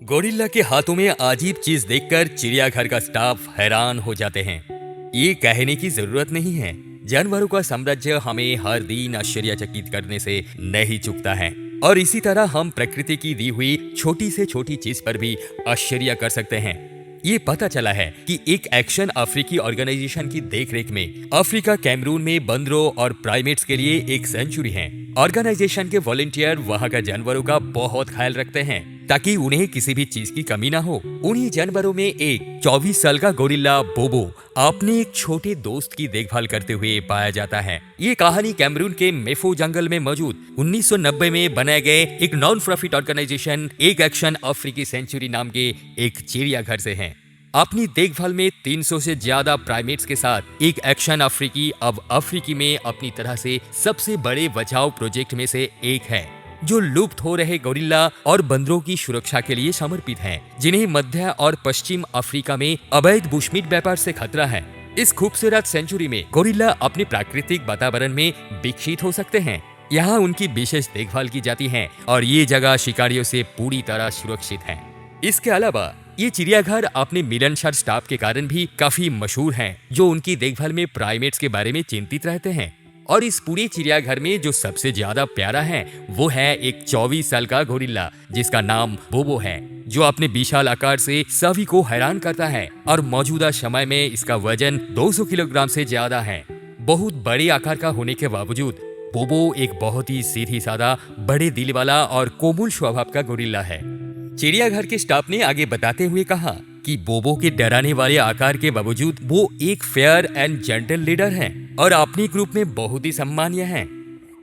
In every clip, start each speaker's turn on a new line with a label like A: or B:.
A: Gorilla के हाथों में अजीब चीज देखकर चिड़ियाघर का स्टाफ हैरान हो जाते हैं। ये कहने की जरूरत नहीं है, जानवरों का साम्राज्य हमें हर दिन आश्चर्यचकित करने से नहीं चूकता है। और इसी तरह हम प्रकृति की दी हुई छोटी से छोटी चीज पर भी आश्चर्य कर सकते हैं। ये पता चला है कि एक एक्शन अफ्रीकी ऑर्गेनाइजेशन की देखरेख में अफ्रीका कैमरून में बंदरों और प्राइमेट्स के लिए एक सेंचुरी है। ऑर्गेनाइजेशन के वॉलंटियर वहाँ का जानवरों का बहुत ख्याल रखते हैं ताकि उन्हें किसी भी चीज की कमी ना हो। उन्हीं जानवरों में एक 24 साल का गोरिल्ला बोबो अपने एक छोटे दोस्त की देखभाल करते हुए पाया जाता है। ये कहानी कैमरून के मेफो जंगल में मौजूद 1990 में बनाए गए एक नॉन प्रॉफिट ऑर्गेनाइजेशन एक एक्शन अफ्रीकी सेंचुरी नाम के एक चिड़ियाघर से है। अपनी देखभाल में 300 से ज्यादा प्राइमेट्स के साथ एक एक्शन अफ्रीकी अब अफ्रीकी में अपनी तरह से सबसे बड़े बचाव प्रोजेक्ट में से एक है, जो लुप्त हो रहे गोरिल्ला और बंदरों की सुरक्षा के लिए समर्पित है, जिन्हें मध्य और पश्चिम अफ्रीका में अवैध बुशमीट व्यापार से खतरा है। इस खूबसूरत सेंचुरी में गोरिल्ला अपने प्राकृतिक वातावरण में विकसित हो सकते हैं। यहाँ उनकी विशेष देखभाल की जाती है और ये जगह शिकारियों से पूरी तरह सुरक्षित है। इसके अलावा ये चिड़ियाघर अपने मिलनसार स्टाफ के कारण भी काफी मशहूर है, जो उनकी देखभाल में प्राइमेट्स के बारे में चिंतित रहते हैं। और इस पूरे चिड़ियाघर में जो सबसे ज्यादा प्यारा है वो है एक 24 साल का गोरिल्ला जिसका नाम बोबो है, जो अपने विशाल आकार से सभी को हैरान करता है और मौजूदा समय में इसका वजन 200 किलोग्राम से ज्यादा है। बहुत बड़े आकार का होने के बावजूद बोबो एक बहुत ही सीधी साधा, बड़े दिल वाला और कोमल स्वभाव का गोरिल्ला है। चिड़ियाघर के स्टाफ ने आगे बताते हुए कहा कि बोबो के डराने वाले आकार के बावजूद वो एक फेयर एंड जेंटल लीडर हैं और अपने ग्रुप में बहुत ही सम्मानीय हैं।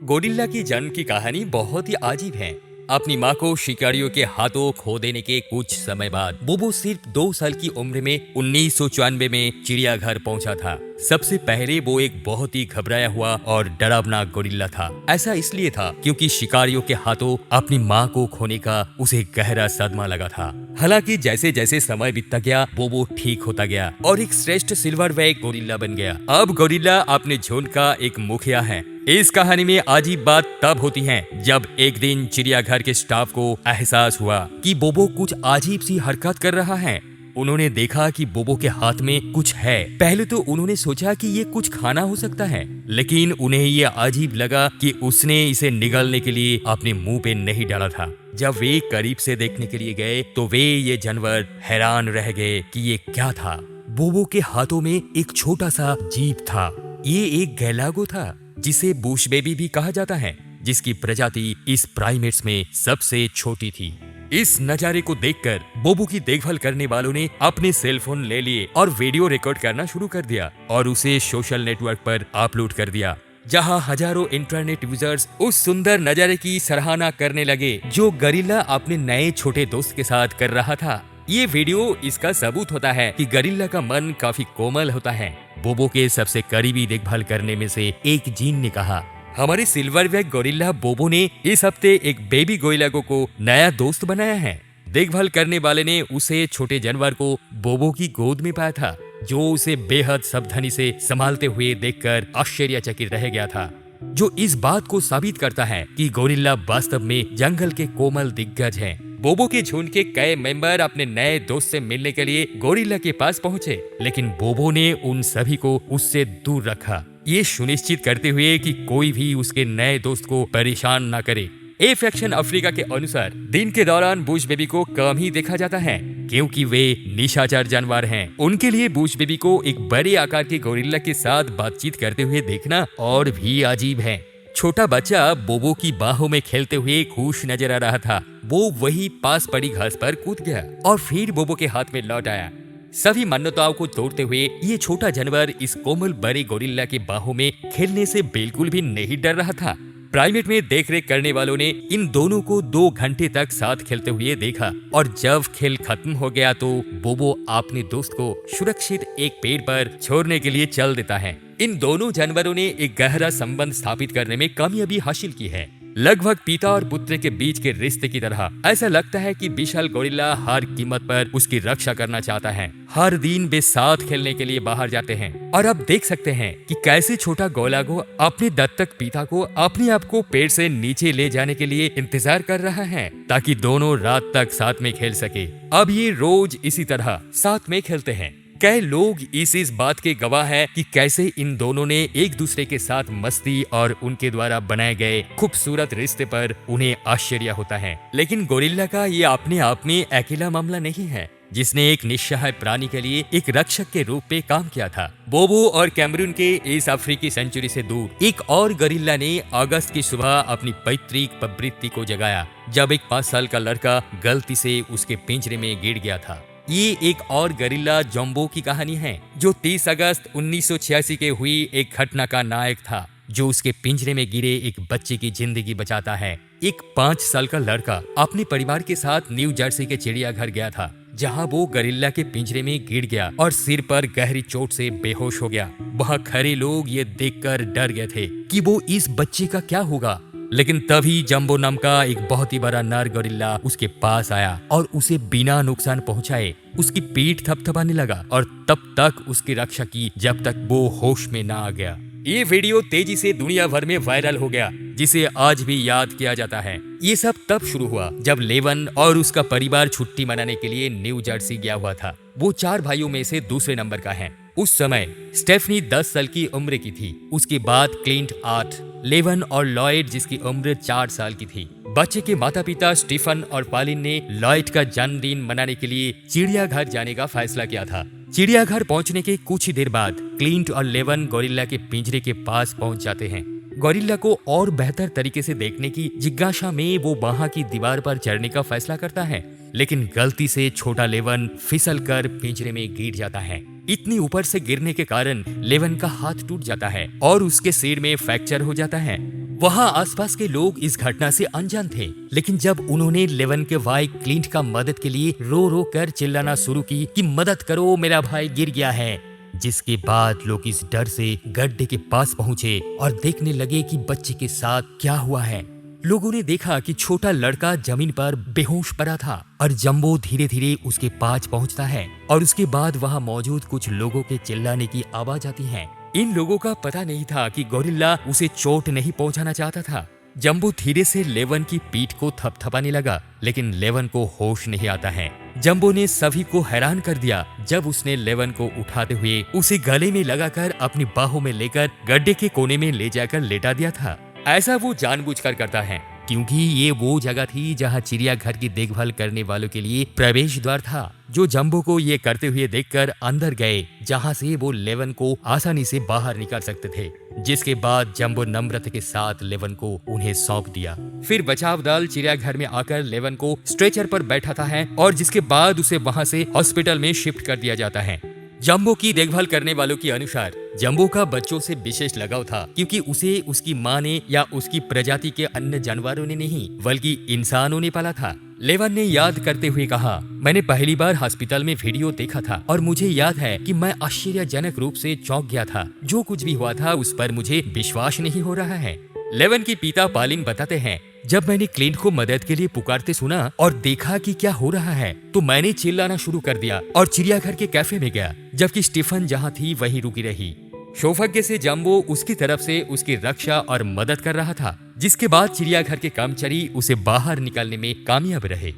A: गोरिल्ला की जन्म की कहानी बहुत ही अजीब है। अपनी मां को शिकारियों के हाथों खो देने के कुछ समय बाद बोबो सिर्फ 2 साल की उम्र में 1994 में चिड़ियाघर पहुंचा था। सबसे पहले वो एक बहुत ही घबराया हुआ और डरावना गोरिल्ला था। ऐसा इसलिए था क्योंकि शिकारियों के हाथों अपनी मां को खोने का उसे गहरा सदमा लगा था। हालांकि जैसे जैसे समय बीतता गया बोबो ठीक होता गया और एक श्रेष्ठ सिल्वरबैक गोरिल्ला बन गया। अब गोरिल्ला अपने झुंड का एक मुखिया है। इस कहानी में अजीब बात तब होती है जब एक दिन चिड़ियाघर के स्टाफ को एहसास हुआ कि बोबो कुछ अजीब सी हरकत कर रहा है। उन्होंने देखा कि बोबो के हाथ में कुछ है। पहले तो उन्होंने सोचा कि ये कुछ खाना हो सकता है, लेकिन उन्हें ये अजीब लगा कि उसने इसे निगलने के लिए अपने मुंह पे नहीं डाला था। जब वे करीब से देखने के लिए गए तो वे ये जानवर हैरान रह गए कि ये क्या था। बोबो के हाथों में एक छोटा सा जीभ था। ये एक गैलागो था जिसे बुश बेबी भी कहा जाता है, जिसकी प्रजाति इस प्राइमेट्स में सबसे छोटी थी। इस नजारे को देखकर बोबो की देखभाल करने वालों ने अपने सेलफोन ले लिए और वीडियो रिकॉर्ड करना शुरू कर दिया और उसे सोशल नेटवर्क पर अपलोड कर दिया, जहां हजारों इंटरनेट यूजर्स उस सुंदर नजारे की सराहना करने लगे जो गोरिल्ला अपने नए छोटे दोस्त के साथ कर रहा था। ये वीडियो इसका सबूत होता है कि गोरिल्ला का मन काफी कोमल होता है। बोबो के सबसे करीबी देखभाल करने में से एक जीन ने कहा, हमारे सिल्वरबैक गोरिल्ला बोबो ने इस हफ्ते एक बेबी गोरिल्ला को नया दोस्त बनाया है। देखभाल करने वाले ने उसे छोटे जानवर को बोबो की गोद में पाया था, जो उसे बेहद सावधानी से संभालते हुए देखकर आश्चर्यचकित रह गया था, जो इस बात को साबित करता है कि गोरिल्ला वास्तव में जंगल के कोमल दिग्गज हैं। बोबो के झुंड के कई मेंबर अपने नए दोस्त से मिलने के लिए गोरिल्ला के पास पहुंचे, लेकिन बोबो ने उन सभी को उससे दूर रखा, ये सुनिश्चित करते हुए कि कोई भी उसके नए दोस्त को परेशान न करे। एफ एक्शन अफ्रीका के अनुसार दिन के दौरान बुश बेबी को कम ही देखा जाता है क्योंकि वे निशाचर जानवर हैं। उनके लिए बुश बेबी को एक बड़े आकार के गोरिल्ला के साथ बातचीत करते हुए देखना और भी अजीब है। छोटा बच्चा बोबो की बाहों में खेलते हुए खुश नजर आ रहा था। वो वही पास पड़ी घास पर कूद गया और फिर बोबो के हाथ में लौट आया। सभी मान्यताओं को तोड़ते हुए ये छोटा जानवर इस कोमल बड़े गोरिल्ला के बाहों में खेलने से बिल्कुल भी नहीं डर रहा था। प्राइमेट में देखरेख करने वालों ने इन दोनों को 2 घंटे तक साथ खेलते हुए देखा और जब खेल खत्म हो गया तो बोबो अपने दोस्त को सुरक्षित एक पेड़ पर छोड़ने के लिए चल देता है। इन दोनों जानवरों ने एक गहरा संबंध स्थापित करने में कामयाबी हासिल की है। लगभग पिता और पुत्र के बीच के रिश्ते की तरह। ऐसा लगता है कि विशाल गोरिल्ला हर कीमत पर उसकी रक्षा करना चाहता है। हर दिन वे साथ खेलने के लिए बाहर जाते हैं और अब देख सकते हैं कि कैसे छोटा गोलागो अपने दत्तक पिता को अपने आप को पेड़ से नीचे ले जाने के लिए इंतजार कर रहा है ताकि दोनों रात तक साथ में खेल सके। अब ये रोज इसी तरह साथ में खेलते हैं। कई लोग इस बात के गवाह हैं कि कैसे इन दोनों ने एक दूसरे के साथ मस्ती और उनके द्वारा बनाए गए खूबसूरत रिश्ते पर उन्हें आश्चर्य होता है। लेकिन गोरिल्ला का ये अपने आप में अकेला मामला नहीं है जिसने एक निस्सहाय प्राणी के लिए एक रक्षक के रूप में काम किया था। बोबो और कैमरून के इस अफ्रीकी सेंचुरी से दूर एक और गोरिल्ला ने अगस्त की सुबह अपनी पैतृक प्रवृत्ति को जगाया जब एक 5 साल का लड़का गलती से उसके पिंजरे में गिर गया था। ये एक और गोरिल्ला जंबो की कहानी है जो 30 अगस्त 1986 के हुई एक घटना का नायक था जो उसके पिंजरे में गिरे एक बच्चे की जिंदगी बचाता है। एक 5 साल का लड़का अपने परिवार के साथ न्यू जर्सी के चिड़ियाघर गया था जहां वो गोरिल्ला के पिंजरे में गिर गया और सिर पर गहरी चोट से बेहोश हो गया। वहां खड़े लोग ये देखकर डर गए थे कि वो इस बच्चे का क्या होगा। लेकिन तभी जंबो नाम का एक बहुत ही बड़ा नर गोरिल्ला उसके पास आया और उसे बिना नुकसान पहुंचाए उसकी पीठ थपथपाने लगा और तब तक उसकी रक्षा की जब तक वो होश में ना आ गया। ये वीडियो तेजी से दुनिया भर में वायरल हो गया जिसे आज भी याद किया जाता है। ये सब तब शुरू हुआ जब लेवन और उसका परिवार छुट्टी मनाने के लिए न्यू जर्सी गया हुआ था। वो 4 भाइयों में से दूसरे नंबर का है। उस समय स्टेफनी 10 साल की उम्र की थी। उसके बाद क्लिंट 8, लेवन और लॉयड जिसकी उम्र 4 साल की थी। बच्चे के माता पिता स्टीफन और पालिन ने लॉयड का जन्मदिन मनाने के लिए चिड़ियाघर जाने का फैसला किया था। चिड़ियाघर पहुंचने के कुछ ही देर बाद क्लिंट और लेवन गोरिल्ला के पिंजरे के पास पहुंच जाते हैं। गोरिल्ला को और बेहतर तरीके से देखने की जिज्ञासा में वो वहां की दीवार पर चढ़ने का फैसला करता है, लेकिन गलती से छोटा लेवन फिसलकर पिंजरे में गिर जाता है। इतनी ऊपर से गिरने के कारण लेवन का हाथ टूट जाता है और उसके सिर में फ्रैक्चर हो जाता है। वहां आसपास के लोग इस घटना से अनजान थे, लेकिन जब उन्होंने लेवन के भाई क्लिंट का मदद के लिए रो रो कर चिल्लाना शुरू की कि मदद करो मेरा भाई गिर गया है, जिसके बाद लोग इस डर से गड्ढे के पास पहुंचे और देखने लगे कि बच्चे के साथ क्या हुआ है। लोगों ने देखा कि छोटा लड़का जमीन पर बेहोश पड़ा था और जंबो धीरे धीरे उसके पास पहुंचता है और उसके बाद वहां मौजूद कुछ लोगों के चिल्लाने की आवाज आती है। इन लोगों का पता नहीं था कि गोरिल्ला उसे चोट नहीं पहुंचाना चाहता था। जंबो धीरे से लेवन की पीठ को थपथपाने लगा, लेकिन लेवन को होश नहीं आता है। जंबो ने सभी को हैरान कर दिया जब उसने लेवन को उठाते हुए उसे गले में लगाकर अपनी बाहों में लेकर गड्ढे के कोने में ले जाकर लेटा दिया था। ऐसा वो जानबूझकर करता है क्योंकि ये वो जगह थी जहाँ चिड़ियाघर की देखभाल करने वालों के लिए प्रवेश द्वार था, जो जंबो को ये करते हुए देखकर अंदर गए, जहाँ से वो लेवन को आसानी से बाहर निकाल सकते थे। जिसके बाद जंबो नम्रता के साथ लेवन को उन्हें सौंप दिया। फिर बचाव दल चिड़ियाघर में आकर लेवन को स्ट्रेचर पर बैठाता है और जिसके बाद उसे वहाँ से हॉस्पिटल में शिफ्ट कर दिया जाता है। जंबो की देखभाल करने वालों के अनुसार जंबो का बच्चों से विशेष लगाव था क्योंकि उसे उसकी माँ ने या उसकी प्रजाति के अन्य जानवरों ने नहीं बल्कि इंसानों ने पाला था। लेवन ने याद करते हुए कहा, मैंने पहली बार हॉस्पिटल में वीडियो देखा था और मुझे याद है कि मैं आश्चर्यजनक रूप से चौंक गया था। जो कुछ भी हुआ था उस पर मुझे विश्वास नहीं हो रहा है। लेवन के पिता पालिन बताते हैं, जब मैंने क्लिंट को मदद के लिए पुकारते सुना और देखा कि क्या हो रहा है तो मैंने चिल्लाना शुरू कर दिया और चिड़ियाघर के कैफे में गया, जबकि स्टीफन जहां थी वहीं रुकी रही। सौभाग्य से जंबो उसकी तरफ से उसकी रक्षा और मदद कर रहा था, जिसके बाद चिड़ियाघर के कर्मचारी उसे बाहर निकालने में कामयाब रहे।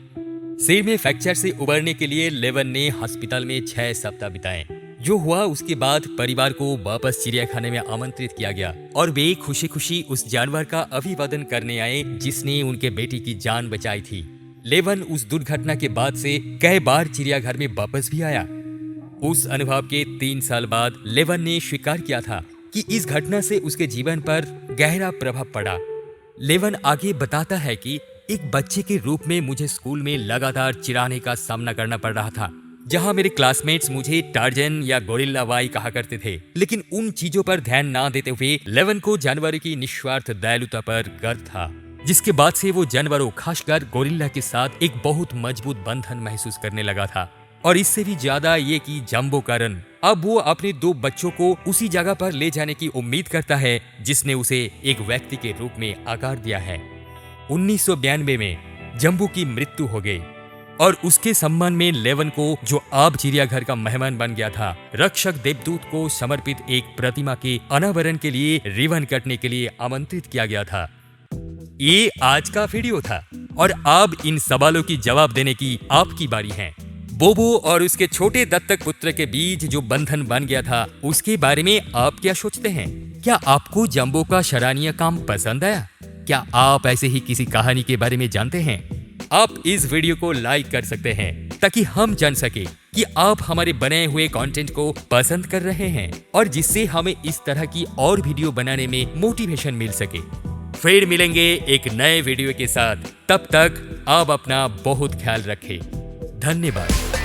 A: सिर में फ्रैक्चर से उबरने के लिए लेवन ने अस्पताल में 6 सप्ताह बिताए। जो हुआ उसके बाद परिवार को वापस चिड़ियाखाने में आमंत्रित किया गया और वे खुशी खुशी उस जानवर का अभिवादन करने आए जिसने उनके बेटी की जान बचाई थी। लेवन उस दुर्घटना के बाद से कई बार चिड़ियाघर में वापस भी आया। उस अनुभव के 3 साल बाद लेवन ने स्वीकार किया था कि इस घटना से उसके जीवन पर गहरा प्रभाव पड़ा। लेवन आगे बताता है कि एक बच्चे के रूप में मुझे स्कूल में लगातार चिढ़ाने का सामना करना पड़ रहा था, जहां मेरे क्लासमेट्स मुझे टार्जन या गोरिल्ला भाई कहा करते थे। लेकिन उन चीजों पर ध्यान ना देते हुए लेवन को जानवरों की निस्वार्थ दयालुता पर गर्व था, जिसके बाद से वो जानवरों खासकर गोरिल्ला के साथ एक बहुत मजबूत बंधन महसूस करने लगा था। और इससे भी ज्यादा ये कि जंबो कारण अब वो अपने 2 बच्चों को उसी जगह पर ले जाने की उम्मीद करता है जिसने उसे एक व्यक्ति के रूप में आकार दिया है। 1992 में जम्बू की मृत्यु हो गई और उसके सम्मान में लेवन को, जो अब चिड़ियाघर का मेहमान बन गया था, रक्षक देवदूत को समर्पित एक प्रतिमा के अनावरण के लिए रिबन कटने के लिए आमंत्रित किया गया था। ये आज का वीडियो था और अब इन सवालों की जवाब देने की आपकी बारी है। बोबो और उसके छोटे दत्तक पुत्र के बीच जो बंधन बन गया था, उसके बारे में आप क्या सोचते हैं? क्या आपको जंबो का सराहनीय काम पसंद आया? क्या आप ऐसे ही किसी कहानी के बारे में जानते हैं? आप इस वीडियो को लाइक कर सकते हैं ताकि हम जान सके कि आप हमारे बनाए हुए कंटेंट को पसंद कर रहे हैं और जिससे हमें इस तरह की और वीडियो बनाने में मोटिवेशन मिल सके। फिर मिलेंगे एक नए वीडियो के साथ। तब तक आप अपना बहुत ख्याल रखें। धन्यवाद।